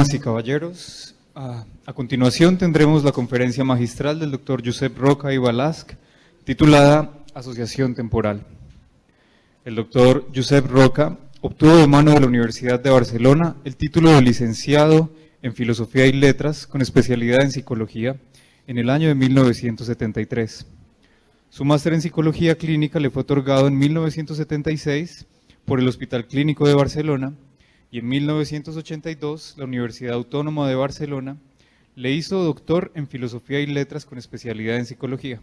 Damas y caballeros, a continuación tendremos la conferencia magistral del Dr. Josep Roca y Balasc, titulada Asociación Temporal. El Dr. Josep Roca obtuvo de mano de la Universidad de Barcelona el título de licenciado en Filosofía y Letras con especialidad en Psicología en el año de 1973. Su máster en Psicología Clínica le fue otorgado en 1976 por el Hospital Clínico de Barcelona y en 1982 la Universidad Autónoma de Barcelona le hizo doctor en Filosofía y Letras con especialidad en Psicología.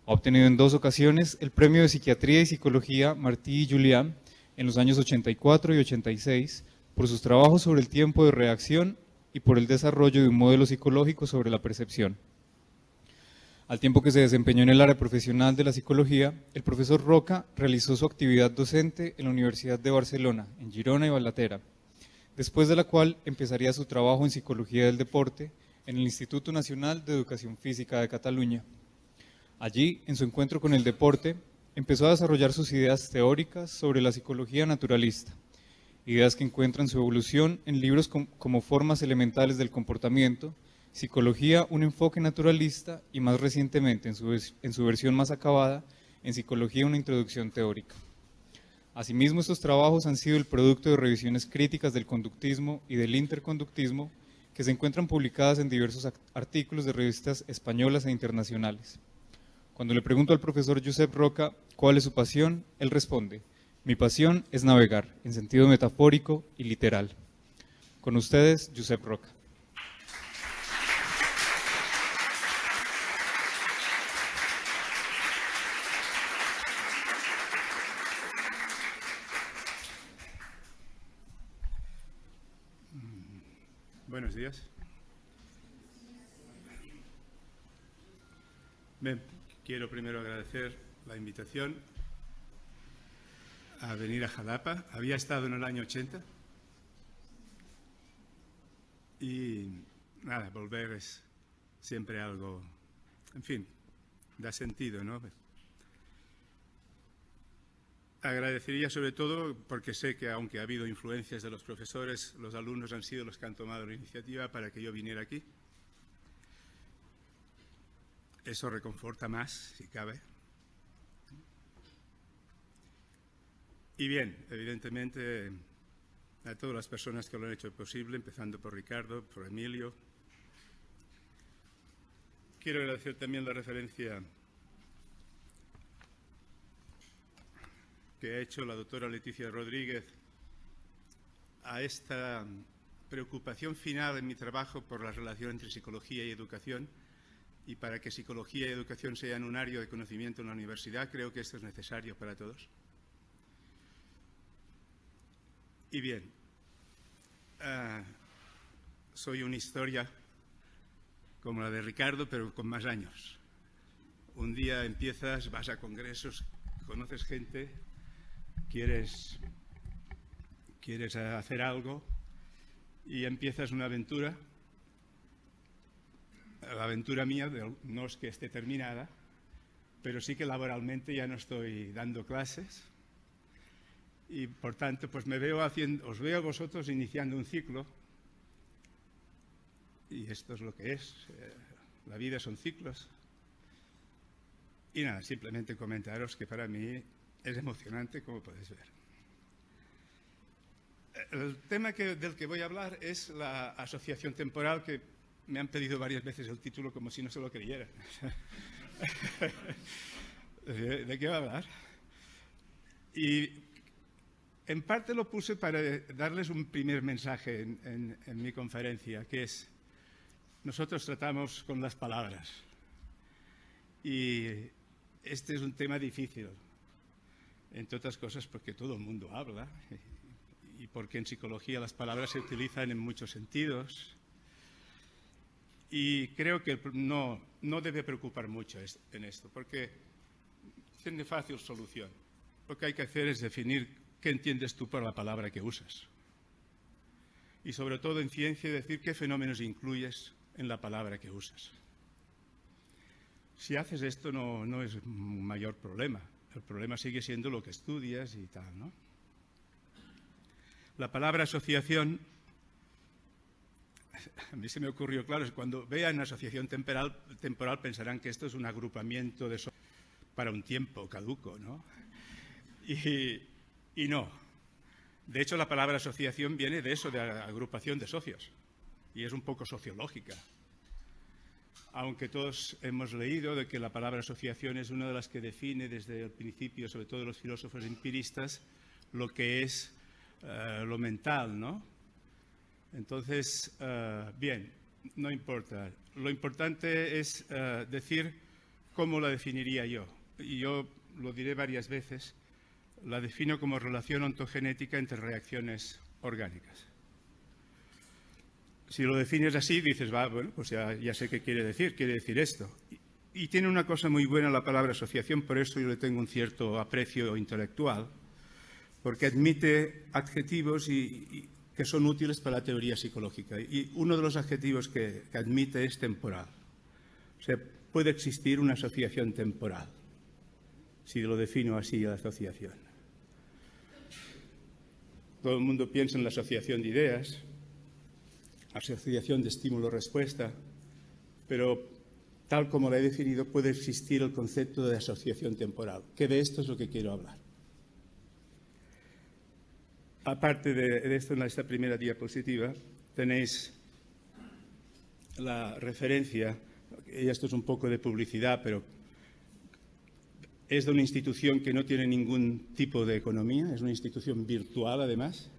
Ha obtenido en 2 ocasiones el Premio de Psiquiatría y Psicología Martí y Julián en los años 84 y 86 por sus trabajos sobre el tiempo de reacción y por el desarrollo de un modelo psicológico sobre la percepción. Al tiempo que se desempeñó en el área profesional de la psicología, el profesor Roca realizó su actividad docente en la Universidad de Barcelona, en Girona y Balatera, después de la cual empezaría su trabajo en Psicología del Deporte en el Instituto Nacional de Educación Física de Cataluña. Allí, en su encuentro con el deporte, empezó a desarrollar sus ideas teóricas sobre la psicología naturalista, ideas que encuentran su evolución en libros como Formas Elementales del Comportamiento, Psicología, un enfoque naturalista y más recientemente, en su versión más acabada, en Psicología, una introducción teórica. Asimismo, estos trabajos han sido el producto de revisiones críticas del conductismo y del interconductismo que se encuentran publicadas en diversos artículos de revistas españolas e internacionales. Cuando le pregunto al profesor Josep Roca cuál es su pasión, él responde: mi pasión es navegar, en sentido metafórico y literal. Con ustedes, Josep Roca. Buenos días. Bien, quiero primero agradecer la invitación a venir a Jalapa. Había estado en el año 80 y nada, volver es siempre algo, en fin, da sentido, ¿no? Agradecería sobre todo porque sé que aunque ha habido influencias de los profesores, los alumnos han sido los que han tomado la iniciativa para que yo viniera aquí. Eso reconforta más, si cabe. Y bien, evidentemente, a todas las personas que lo han hecho posible, empezando por Ricardo, por Emilio. Quiero agradecer también la referencia que ha hecho la doctora Leticia Rodríguez a esta preocupación final en mi trabajo por la relación entre psicología y educación, y para que psicología y educación sean un área de conocimiento en la universidad. Creo que esto es necesario para todos. Y bien, soy una historia como la de Ricardo, pero con más años. Un día empiezas, vas a congresos, conoces gente, quieres hacer algo y empiezas una aventura. La aventura mía no es que esté terminada, pero sí que laboralmente ya no estoy dando clases y por tanto pues os veo a vosotros iniciando un ciclo, y esto es lo que es. La vida son ciclos. Y nada, simplemente comentaros que para mí es emocionante, como podéis ver. El tema del que voy a hablar es la asociación temporal, que me han pedido varias veces el título como si no se lo creyeran. ¿De qué va a hablar? Y en parte lo puse para darles un primer mensaje en mi conferencia, que es: nosotros tratamos con las palabras. Y este es un tema difícil, entre otras cosas porque todo el mundo habla y porque en psicología las palabras se utilizan en muchos sentidos. Y creo que no debe preocupar mucho en esto, porque tiene fácil solución. Lo que hay que hacer es definir qué entiendes tú por la palabra que usas. Y sobre todo en ciencia, decir qué fenómenos incluyes en la palabra que usas. Si haces esto no es un mayor problema. El problema sigue siendo lo que estudias y tal, ¿no? La palabra asociación a mí se me ocurrió, claro, cuando vean asociación temporal pensarán que esto es un agrupamiento de socios para un tiempo caduco, ¿no? Y no. De hecho, la palabra asociación viene de eso, de agrupación de socios, y es un poco sociológica. Aunque todos hemos leído de que la palabra asociación es una de las que define desde el principio, sobre todo los filósofos empiristas, lo que es lo mental, ¿no? Entonces, bien, no importa. Lo importante es decir cómo la definiría yo. Y yo lo diré varias veces. La defino como relación ontogenética entre reacciones orgánicas. Si lo defines así, dices, va, bueno, pues ya sé qué quiere decir esto. Y tiene una cosa muy buena la palabra asociación, por eso yo le tengo un cierto aprecio intelectual, porque admite adjetivos que son útiles para la teoría psicológica. Y uno de los adjetivos que admite es temporal. O sea, puede existir una asociación temporal, si lo defino así, la asociación. Todo el mundo piensa en la asociación de ideas, asociación de estímulo-respuesta, pero tal como la he definido puede existir el concepto de asociación temporal, que de esto es lo que quiero hablar. Aparte de esto, en esta primera diapositiva tenéis la referencia, y esto es un poco de publicidad, pero es de una institución que no tiene ningún tipo de economía, es una institución virtual además,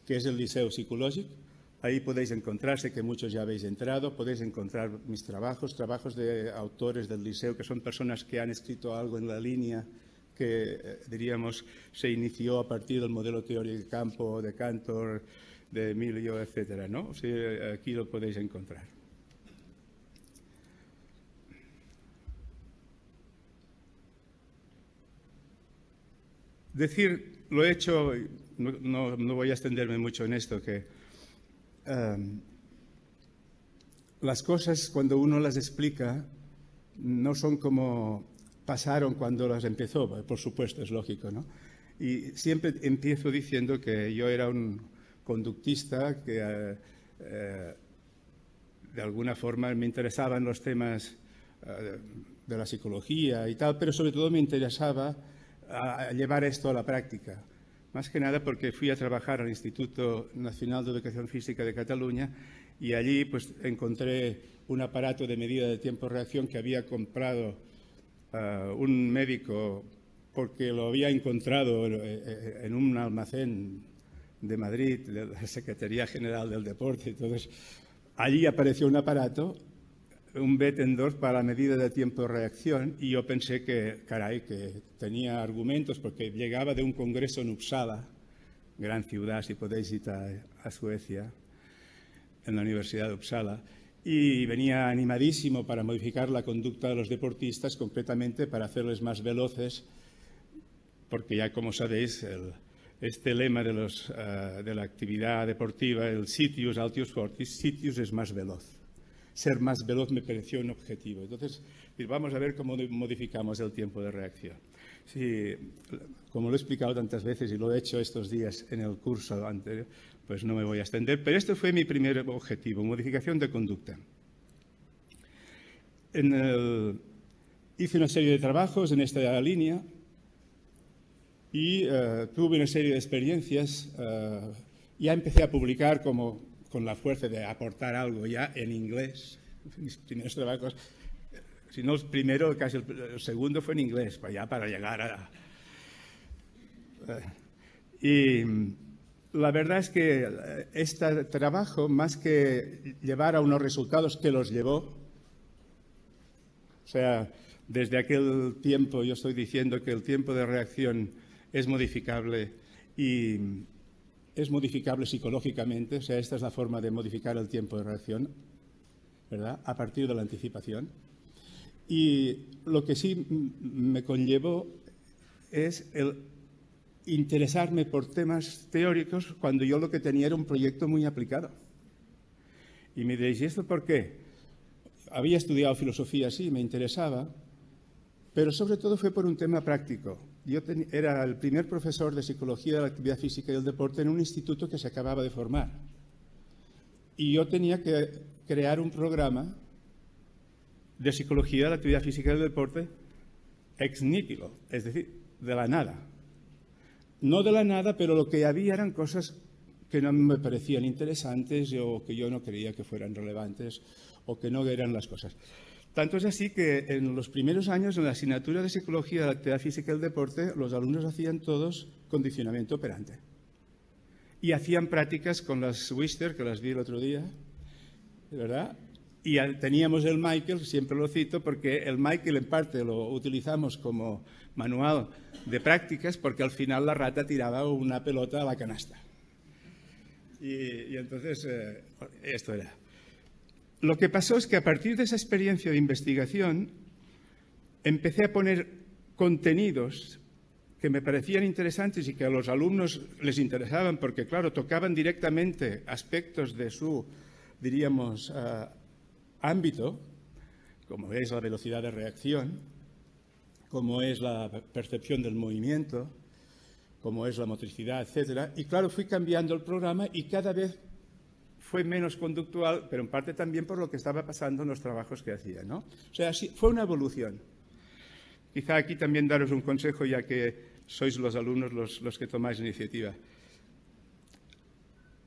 que es el Liceu Psicològic. Ahí podéis encontrarse, que muchos ya habéis entrado, podéis encontrar mis trabajos de autores del Liceu, que son personas que han escrito algo en la línea que, diríamos, se inició a partir del modelo teórico de campo de Cantor, de Emilio, etcétera, ¿no? O sea, aquí lo podéis encontrar. Decir, lo he hecho, no voy a extenderme mucho en esto, que las cosas cuando uno las explica no son como pasaron cuando las empezó, por supuesto, es lógico, ¿no? Y siempre empiezo diciendo que yo era un conductista que de alguna forma me interesaban los temas de la psicología y tal, pero sobre todo me interesaba a llevar esto a la práctica. Más que nada porque fui a trabajar al Instituto Nacional de Educación Física de Cataluña y allí pues encontré un aparato de medida de tiempo-reacción que había comprado un médico porque lo había encontrado en un almacén de Madrid, de la Secretaría General del Deporte. Entonces, allí apareció un aparato, un Bettendorf para la medida de tiempo-reacción, y yo pensé que, caray, que tenía argumentos porque llegaba de un congreso en Uppsala, gran ciudad, si podéis ir a Suecia, en la Universidad de Uppsala, y venía animadísimo para modificar la conducta de los deportistas, concretamente para hacerles más veloces, porque ya como sabéis, este lema de la actividad deportiva, el Citius Altius Fortis, Citius es más veloz. Ser más veloz me pareció un objetivo. Entonces, vamos a ver cómo modificamos el tiempo de reacción. Sí, como lo he explicado tantas veces y lo he hecho estos días en el curso anterior, pues no me voy a extender, pero este fue mi primer objetivo, modificación de conducta. Hice una serie de trabajos en esta línea y tuve una serie de experiencias. Ya empecé a publicar con la fuerza de aportar algo ya en inglés. Mis primeros trabajos, si no el primero, casi el segundo fue en inglés, para llegar a... Y la verdad es que este trabajo, más que llevar a unos resultados que los llevó, o sea, desde aquel tiempo yo estoy diciendo que el tiempo de reacción es modificable y es modificable psicológicamente, o sea, esta es la forma de modificar el tiempo de reacción, ¿verdad?, a partir de la anticipación. Y lo que sí me conllevó es el interesarme por temas teóricos cuando yo lo que tenía era un proyecto muy aplicado. Y me diréis, ¿y esto por qué? Había estudiado filosofía, sí, me interesaba, pero sobre todo fue por un tema práctico. Yo era el primer profesor de Psicología de la Actividad Física y el Deporte en un instituto que se acababa de formar. y yo tenía que crear un programa de psicología de la actividad física y del deporte ex nihilo, es decir, de la nada. No de la nada, pero lo que había eran cosas que no me parecían interesantes o que yo no creía que fueran relevantes o que no eran las cosas. Tanto es así que en los primeros años, en la asignatura de Psicología de la Actividad Física y el Deporte, los alumnos hacían todos condicionamiento operante. Y hacían prácticas con las Wister, que las vi el otro día, ¿verdad? Y teníamos el Michael, siempre lo cito, porque el Michael en parte lo utilizamos como manual de prácticas, porque al final la rata tiraba una pelota a la canasta. Y entonces, esto era. Lo que pasó es que a partir de esa experiencia de investigación, empecé a poner contenidos que me parecían interesantes y que a los alumnos les interesaban, porque, claro, tocaban directamente aspectos de su, diríamos, ámbito, como es la velocidad de reacción, como es la percepción del movimiento, como es la motricidad, etcétera. Y claro, fui cambiando el programa y cada vez fue menos conductual, pero en parte también por lo que estaba pasando en los trabajos que hacía, ¿no? O sea, sí, fue una evolución. Quizá aquí también daros un consejo, ya que sois los alumnos los que tomáis iniciativa.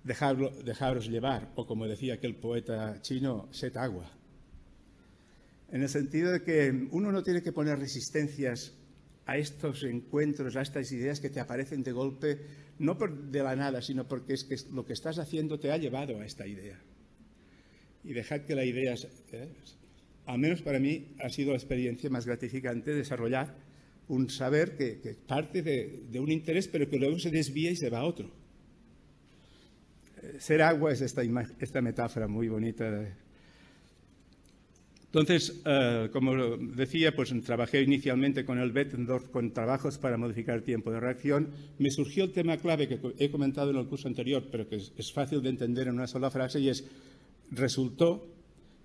Dejaros llevar, o como decía aquel poeta chino, sed agua. En el sentido de que uno no tiene que poner resistencias a estos encuentros, a estas ideas que te aparecen de golpe, no de la nada, sino porque es que lo que estás haciendo te ha llevado a esta idea. Y dejad que la idea, al menos para mí, ha sido la experiencia más gratificante, desarrollar un saber que parte de un interés, pero que luego se desvía y se va a otro. Ser agua es esta metáfora muy bonita. Entonces, como decía, pues trabajé inicialmente con el Bettendorf, con trabajos para modificar el tiempo de reacción. Me surgió el tema clave que he comentado en el curso anterior, pero que es fácil de entender en una sola frase, y es, resultó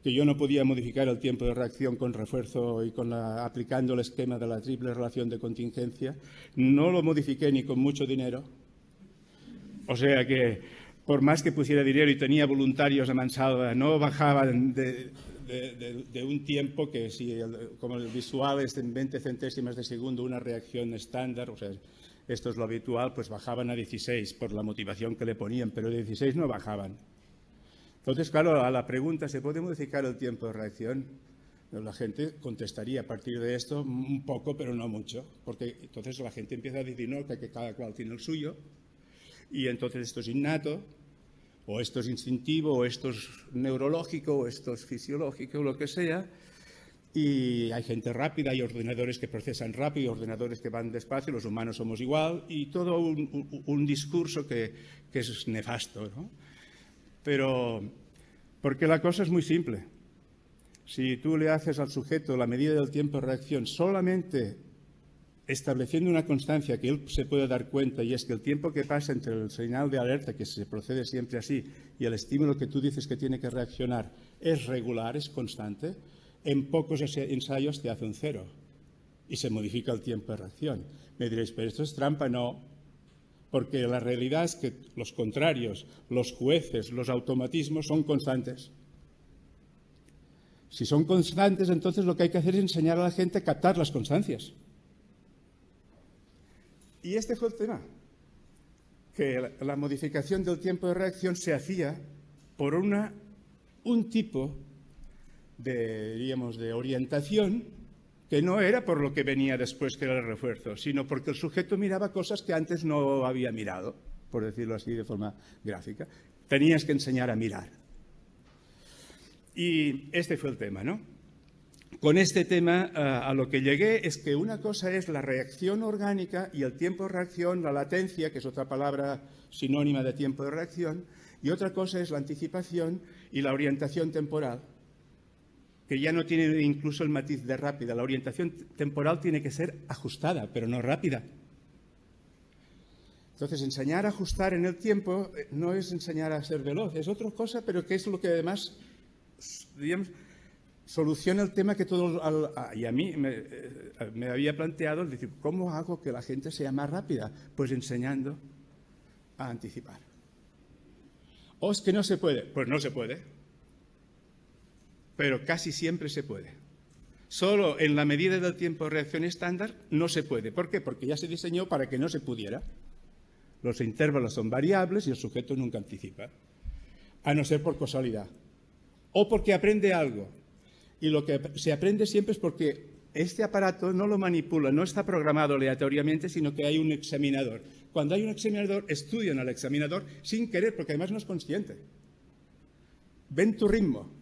que yo no podía modificar el tiempo de reacción con refuerzo y aplicando el esquema de la triple relación de contingencia. No lo modifiqué ni con mucho dinero. O sea que, por más que pusiera dinero y tenía voluntarios a mansalva, no bajaban de un tiempo que, si como el visual es en 20 centésimas de segundo una reacción estándar, o sea, esto es lo habitual, pues bajaban a 16 por la motivación que le ponían, pero de 16 no bajaban. Entonces, claro, a la pregunta, ¿se puede modificar el tiempo de reacción? La gente contestaría a partir de esto un poco, pero no mucho, porque entonces la gente empieza a decir, no, que cada cual tiene el suyo, y entonces esto es innato, o esto es instintivo, o esto es neurológico, o esto es fisiológico, o lo que sea. Y hay gente rápida, hay ordenadores que procesan rápido, ordenadores que van despacio, los humanos somos igual, y todo un discurso que es nefasto, ¿no? Pero, porque la cosa es muy simple. Si tú le haces al sujeto la medida del tiempo de reacción solamente estableciendo una constancia que él se puede dar cuenta, y es que el tiempo que pasa entre el señal de alerta, que se procede siempre así, y el estímulo que tú dices que tiene que reaccionar es regular, es constante, en pocos ensayos te hace un cero y se modifica el tiempo de reacción. Me diréis, pero esto es trampa. No, porque la realidad es que los contrarios, los jueces, los automatismos son constantes. Si son constantes, entonces lo que hay que hacer es enseñar a la gente a captar las constancias. Y este fue el tema, que la modificación del tiempo de reacción se hacía por un tipo de orientación que no era por lo que venía después, que era el refuerzo, sino porque el sujeto miraba cosas que antes no había mirado, por decirlo así de forma gráfica. Tenías que enseñar a mirar. Y este fue el tema, ¿no? Con este tema a lo que llegué es que una cosa es la reacción orgánica y el tiempo de reacción, la latencia, que es otra palabra sinónima de tiempo de reacción, y otra cosa es la anticipación y la orientación temporal, que ya no tiene incluso el matiz de rápida. La orientación temporal tiene que ser ajustada, pero no rápida. Entonces, enseñar a ajustar en el tiempo no es enseñar a ser veloz, es otra cosa, pero que es lo que además, digamos, soluciona el tema que todos, y a mí me había planteado, es decir, ¿cómo hago que la gente sea más rápida? Pues enseñando a anticipar. ¿O es que no se puede? Pues no se puede. Pero casi siempre se puede. Solo en la medida del tiempo de reacción estándar no se puede. ¿Por qué? Porque ya se diseñó para que no se pudiera. Los intervalos son variables y el sujeto nunca anticipa, a no ser por casualidad. O porque aprende algo. Y lo que se aprende siempre es porque este aparato no lo manipula, no está programado aleatoriamente, sino que hay un examinador. Cuando hay un examinador, estudian al examinador sin querer, porque además no es consciente. Ven tu ritmo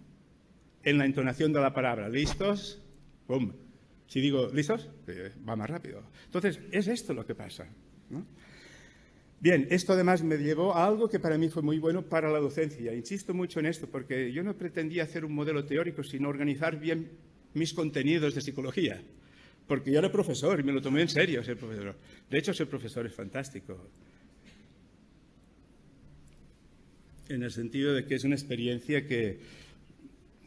en la entonación de la palabra. ¿Listos? ¡Pum! Si digo ¿listos? Va más rápido. Entonces, es esto lo que pasa, ¿no? Bien, esto además me llevó a algo que para mí fue muy bueno para la docencia. Insisto mucho en esto, porque yo no pretendía hacer un modelo teórico, sino organizar bien mis contenidos de psicología. Porque yo era profesor y me lo tomé en serio ser profesor. De hecho, ser profesor es fantástico. En el sentido de que es una experiencia que,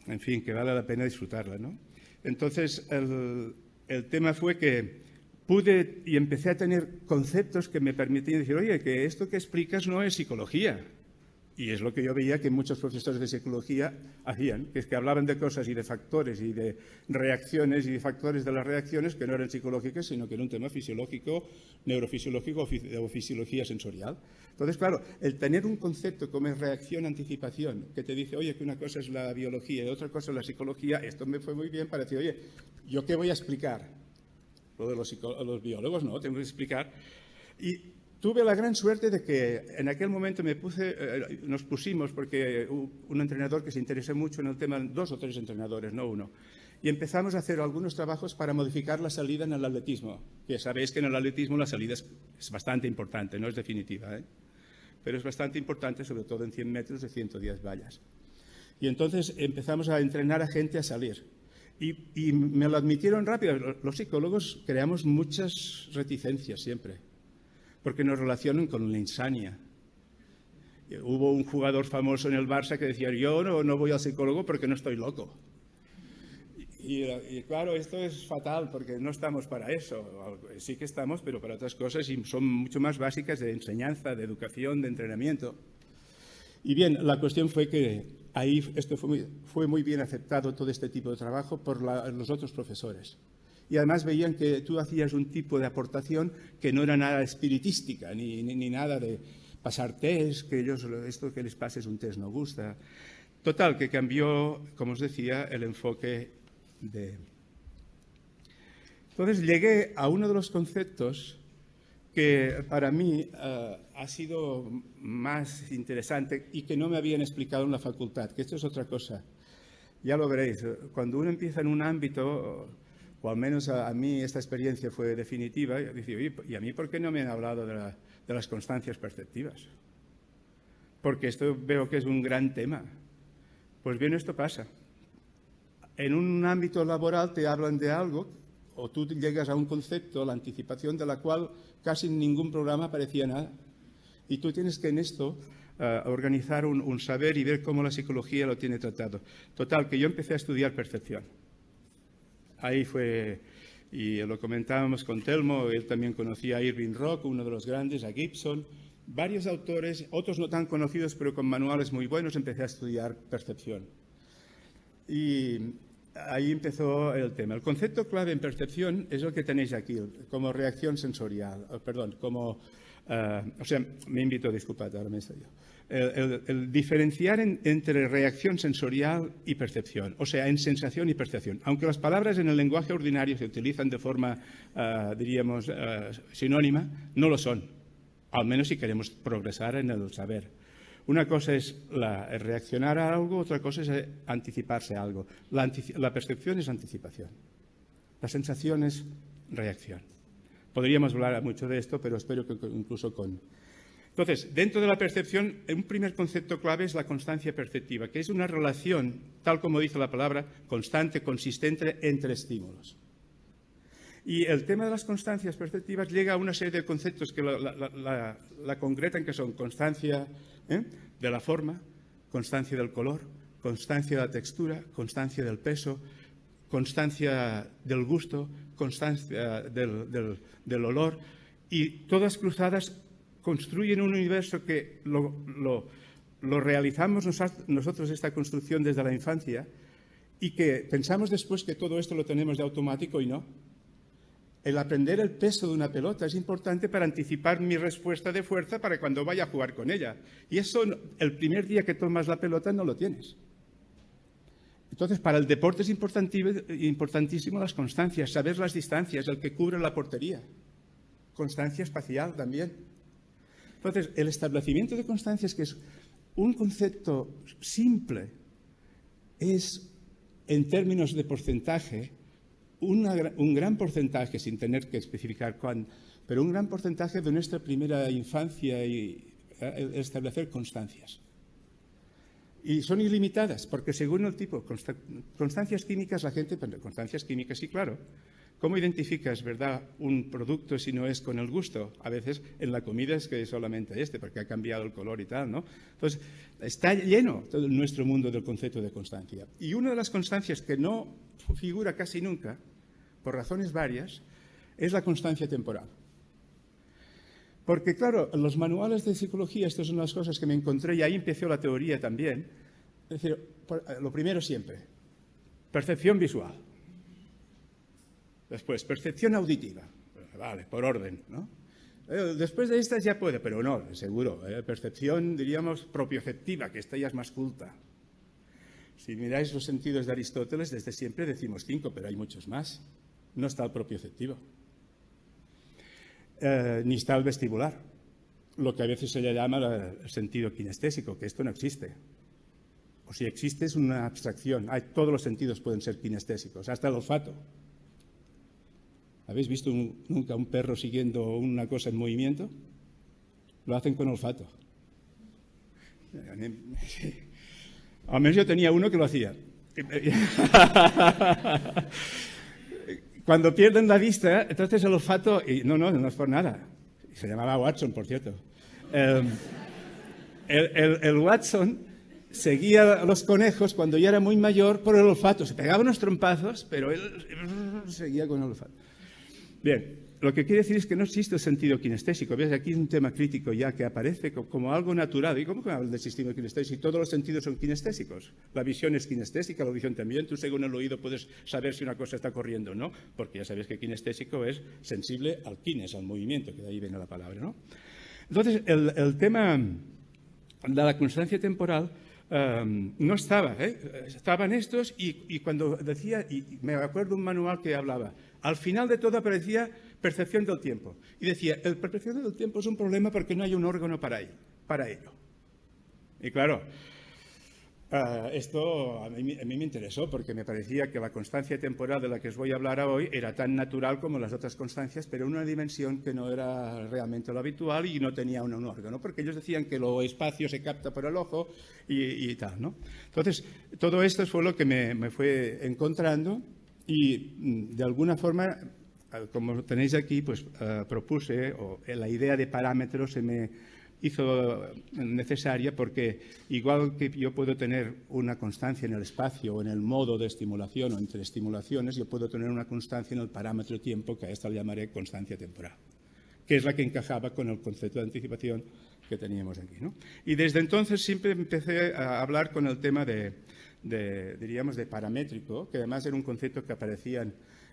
en fin, que vale la pena disfrutarla, ¿no? Entonces, el tema fue que pude y empecé a tener conceptos que me permitían decir, oye, que esto que explicas no es psicología. Y es lo que yo veía que muchos profesores de psicología hacían, que es que hablaban de cosas y de factores y de reacciones y de factores de las reacciones que no eran psicológicas, sino que era un tema fisiológico, neurofisiológico o fisiología sensorial. Entonces, claro, el tener un concepto como es reacción-anticipación, que te dice, oye, que una cosa es la biología y otra cosa es la psicología, esto me fue muy bien para decir, oye, ¿yo qué voy a explicar? Lo de los biólogos no, tengo que explicar. Y tuve la gran suerte de que en aquel momento nos pusimos, porque un entrenador que se interesó mucho en el tema, 2 o 3 entrenadores, no uno, y empezamos a hacer algunos trabajos para modificar la salida en el atletismo, que sabéis que en el atletismo la salida es bastante importante, no es definitiva, pero es bastante importante, sobre todo en 100 metros de 110 vallas. Y entonces empezamos a entrenar a gente a salir. Y me lo admitieron rápido. Los psicólogos creamos muchas reticencias siempre, porque nos relacionan con la insania. Hubo un jugador famoso en el Barça que decía, yo no voy al psicólogo porque no estoy loco. Y claro, esto es fatal porque no estamos para eso. Sí que estamos, pero para otras cosas y son mucho más básicas de enseñanza, de educación, de entrenamiento. Y bien, la cuestión fue que ahí esto fue muy bien aceptado, todo este tipo de trabajo, por los otros profesores. Y además veían que tú hacías un tipo de aportación que no era nada espiritística, ni nada de pasar test, que esto que les pase es un test no gusta. Total, que cambió, como os decía, el enfoque de... Entonces llegué a uno de los conceptos que para mí ha sido más interesante y que no me habían explicado en la facultad, que esto es otra cosa. Ya lo veréis, cuando uno empieza en un ámbito, o al menos a mí esta experiencia fue definitiva, y dice, oye, ¿y a mí por qué no me han hablado de las constancias perceptivas? Porque esto veo que es un gran tema. Pues bien, esto pasa. En un ámbito laboral te hablan de algo, o tú llegas a un concepto, la anticipación de la cual casi en ningún programa aparecía nada. Y tú tienes que en esto organizar un saber y ver cómo la psicología lo tiene tratado. Total, que yo empecé a estudiar percepción. Ahí fue, y lo comentábamos con Telmo, él también conocía a Irving Rock, uno de los grandes, a Gibson, varios autores, otros no tan conocidos, pero con manuales muy buenos, empecé a estudiar percepción. Y ahí empezó el tema. El concepto clave en percepción es el que tenéis aquí, como reacción sensorial, o sea, me invito a disculpar, ahora me estoy yo. El diferenciar entre reacción sensorial y percepción, o sea, en sensación y percepción. Aunque las palabras en el lenguaje ordinario se utilizan de forma, diríamos, sinónima, no lo son, al menos si queremos progresar en el saber. Una cosa es reaccionar a algo, otra cosa es anticiparse a algo. La percepción es anticipación. La sensación es reacción. Podríamos hablar mucho de esto, pero espero que incluso con... Entonces, dentro de la percepción, un primer concepto clave es la constancia perceptiva, que es una relación, tal como dice la palabra, constante, consistente entre estímulos. Y el tema de las constancias perceptivas llega a una serie de conceptos que la concretan, que son constancia de la forma, constancia del color, constancia de la textura, constancia del peso, constancia del gusto, constancia del olor, y todas cruzadas construyen un universo que lo lo realizamos nosotros esta construcción desde la infancia y que pensamos después que todo esto lo tenemos de automático y no. El aprender el peso de una pelota es importante para anticipar mi respuesta de fuerza para cuando vaya a jugar con ella. Y eso el primer día que tomas la pelota no lo tienes. Entonces, para el deporte es importantísimo las constancias, saber las distancias, el que cubre la portería. Constancia espacial también. Entonces, el establecimiento de constancias, que es un concepto simple, es, en términos de porcentaje, un gran porcentaje, sin tener que especificar cuándo, pero un gran porcentaje de nuestra primera infancia y establecer constancias. Y son ilimitadas, porque según el tipo, constancias químicas, la gente, constancias químicas, sí, claro. ¿Cómo identificas, verdad, un producto si no es con el gusto? A veces en la comida es que es solamente porque ha cambiado el color y tal, ¿no? Entonces, está lleno todo nuestro mundo del concepto de constancia. Y una de las constancias que no figura casi nunca, por razones varias, es la constancia temporal. Porque, claro, en los manuales de psicología, estas son las cosas que me encontré y ahí empezó la teoría también. Es decir, lo primero siempre, percepción visual. Después, percepción auditiva. Vale, por orden, ¿no? Después de estas ya puede, pero no, seguro. Percepción, diríamos, propioceptiva, que esta ya es más culta. Si miráis los sentidos de Aristóteles, desde siempre decimos 5, pero hay muchos más. No está el propioceptivo. Ni está el vestibular, lo que a veces se le llama el sentido kinestésico, que esto no existe. O si existe es una abstracción. Todos los sentidos pueden ser kinestésicos, hasta el olfato. ¿Habéis visto nunca un perro siguiendo una cosa en movimiento? Lo hacen con olfato. Al menos yo tenía uno que lo hacía. Cuando pierden la vista, entonces el olfato... No es por nada. Se llamaba Watson, por cierto. El Watson seguía a los conejos cuando ya era muy mayor por el olfato. Se pegaba unos trompazos, pero él seguía con el olfato. Bien, lo que quiere decir es que no existe el sentido kinestésico. ¿Ves? Aquí es un tema crítico ya que aparece como algo natural. ¿Y cómo que hablan del sistema kinestésico? Todos los sentidos son kinestésicos. La visión es kinestésica, la audición también. Tú según el oído puedes saber si una cosa está corriendo o no, porque ya sabes que kinestésico es sensible al kines, al movimiento, que de ahí viene la palabra, ¿no? Entonces, el tema de la constancia temporal no estaba, estaban estos y cuando decía, y me acuerdo un manual que hablaba, al final de todo aparecía percepción del tiempo. Y decía, el percepción del tiempo es un problema porque no hay un órgano para ello. Y claro, esto a mí me interesó porque me parecía que la constancia temporal de la que os voy a hablar hoy era tan natural como las otras constancias, pero en una dimensión que no era realmente lo habitual y no tenía un órgano, porque ellos decían que lo espacio se capta por el ojo y tal, ¿no? Entonces, todo esto fue lo que me fue encontrando y de alguna forma, como tenéis aquí, pues propuse, o la idea de parámetros se me hizo necesaria porque igual que yo puedo tener una constancia en el espacio o en el modo de estimulación o entre estimulaciones, yo puedo tener una constancia en el parámetro tiempo, que a esta le llamaré constancia temporal, que es la que encajaba con el concepto de anticipación que teníamos aquí, ¿no? Y desde entonces siempre empecé a hablar con el tema diríamos, de paramétrico, que además era un concepto que aparecía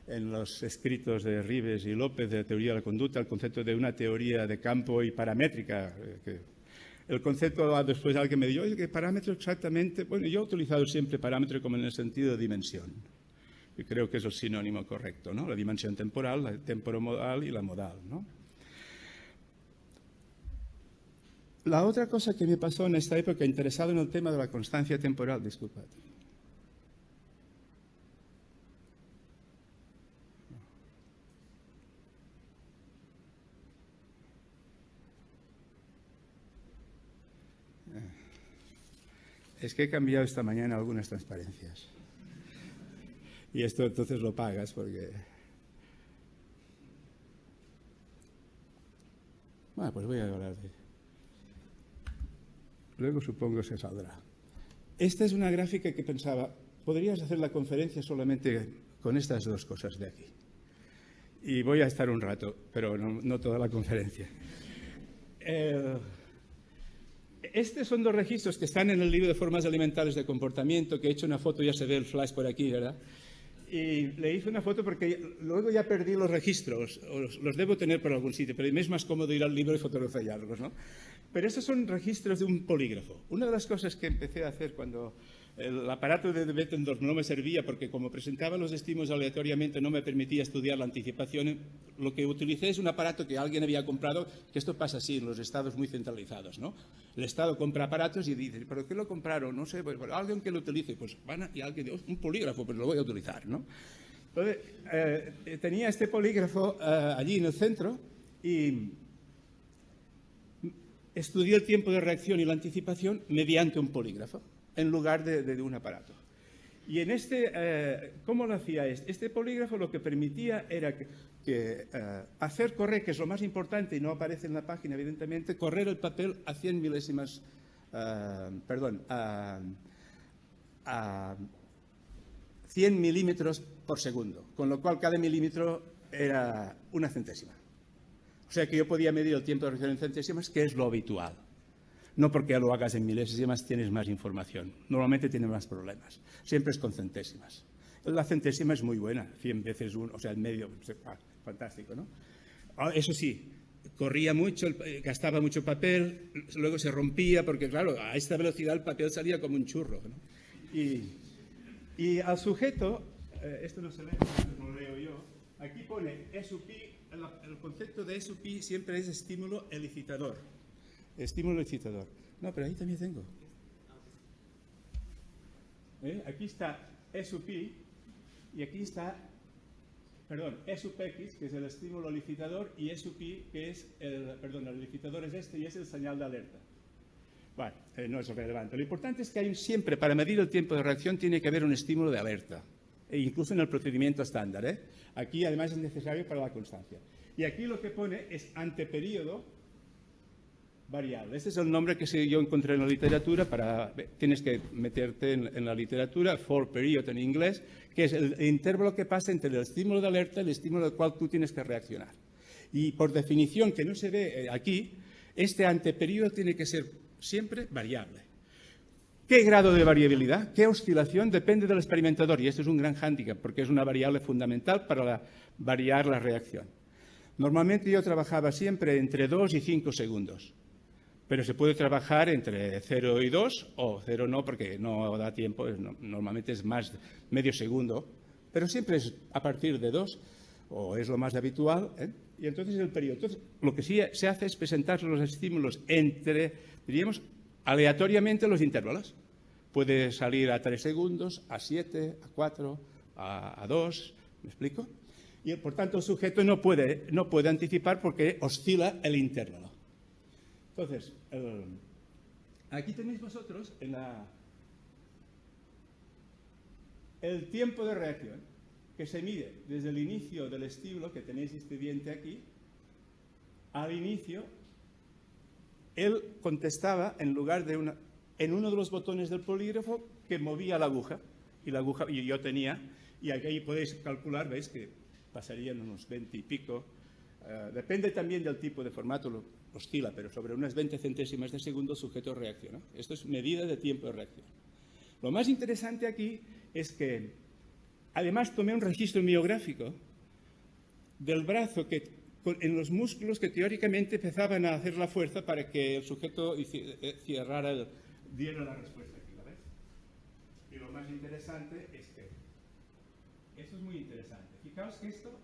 en los escritos de Ribes y López de teoría de la conducta, el concepto de una teoría de campo y paramétrica. El concepto, después alguien me dijo, oye, ¿qué parámetro exactamente? Bueno, yo he utilizado siempre parámetro como en el sentido de dimensión. Y creo que es el sinónimo correcto, ¿no? La dimensión temporal, la temporomodal y la modal, ¿no? La otra cosa que me pasó en esta época, interesado en el tema de la constancia temporal, disculpad. Es que he cambiado esta mañana algunas transparencias. Y esto entonces lo pagas porque... Bueno, pues voy a hablar de... Luego supongo se saldrá. Esta es una gráfica que pensaba, podrías hacer la conferencia solamente con estas dos cosas de aquí. Y voy a estar un rato, pero no toda la conferencia. Estos son dos registros que están en el libro de formas elementales de comportamiento, que he hecho una foto, ya se ve el flash por aquí, ¿verdad? Y le hice una foto porque luego ya perdí los registros, los debo tener por algún sitio, pero me es más cómodo ir al libro y fotografiarlos, ¿no? Pero esos son registros de un polígrafo. Una de las cosas que empecé a hacer cuando el aparato de Bettendorf no me servía, porque como presentaba los estímulos aleatoriamente no me permitía estudiar la anticipación, lo que utilicé es un aparato que alguien había comprado, que esto pasa así en los estados muy centralizados, ¿no? El Estado compra aparatos y dice, ¿pero qué lo compraron? No sé, pues alguien que lo utilice, pues y alguien dice, un polígrafo, pues lo voy a utilizar, ¿no? Entonces, tenía este polígrafo allí en el centro y estudié el tiempo de reacción y la anticipación mediante un polígrafo, en lugar de un aparato. Y en ¿cómo lo hacía este? Este polígrafo lo que permitía era hacer correr, que es lo más importante y no aparece en la página, evidentemente, correr el papel a 100 milésimas, a 100 milímetros por segundo, con lo cual cada milímetro era una centésima. O sea que yo podía medir el tiempo de reacción en centésimas, que es lo habitual. No porque lo hagas en milésimas tienes más información. Normalmente tienes más problemas. Siempre es con centésimas. La centésima es muy buena, 100 veces 1, o sea, el medio, fantástico, ¿no? Eso sí, corría mucho, gastaba mucho papel, luego se rompía, porque claro, a esta velocidad el papel salía como un churro, ¿no? Y al sujeto, esto no se lee, no lo leo yo, aquí pone SUP, el concepto de SUP siempre es estímulo elicitador. Estímulo excitador. No, pero ahí también tengo. Aquí está SUP y aquí está, SUPX, que es el estímulo elicitador, y SUP, que es el elicitador es este y es el señal de alerta. Bueno, no es relevante. Lo importante es que hay siempre, para medir el tiempo de reacción, tiene que haber un estímulo de alerta, incluso en el procedimiento estándar. Aquí, además, es necesario para la constancia. Y aquí lo que pone es anteperíodo variable. Este es el nombre que yo encontré en la literatura. Tienes que meterte en la literatura, for period en inglés, que es el intervalo que pasa entre el estímulo de alerta y el estímulo al cual tú tienes que reaccionar. Y por definición, que no se ve aquí, este anteperíodo tiene que ser siempre variable. ¿Qué grado de variabilidad? ¿Qué oscilación? Depende del experimentador. Y esto es un gran hándicap, porque es una variable fundamental para variar la reacción. Normalmente yo trabajaba siempre entre 2 y 5 segundos. Pero se puede trabajar entre 0 y 2, o 0 no, porque no da tiempo, normalmente es más medio segundo, pero siempre es a partir de 2, o es lo más habitual, y entonces el periodo. Entonces, lo que sí se hace es presentar los estímulos diríamos, aleatoriamente los intervalos. Puede salir a 3 segundos, a 7, a 4, a 2, ¿me explico? Y por tanto el sujeto no puede anticipar porque oscila el intervalo. Entonces, aquí tenéis vosotros el tiempo de reacción que se mide desde el inicio del estímulo, que tenéis este diente aquí, al inicio. Él contestaba en lugar de en uno de los botones del polígrafo que movía la aguja, y yo tenía, y aquí podéis calcular, veis que pasarían unos 20 y pico, depende también del tipo de formato, oscila, pero sobre unas 20 centésimas de segundo el sujeto reacciona. Esto es medida de tiempo de reacción. Lo más interesante aquí es que, además, tomé un registro miográfico del brazo en los músculos que teóricamente empezaban a hacer la fuerza para que el sujeto diera la respuesta aquí, ¿la ves? Y lo más interesante es que, esto es muy interesante. Fijaos que esto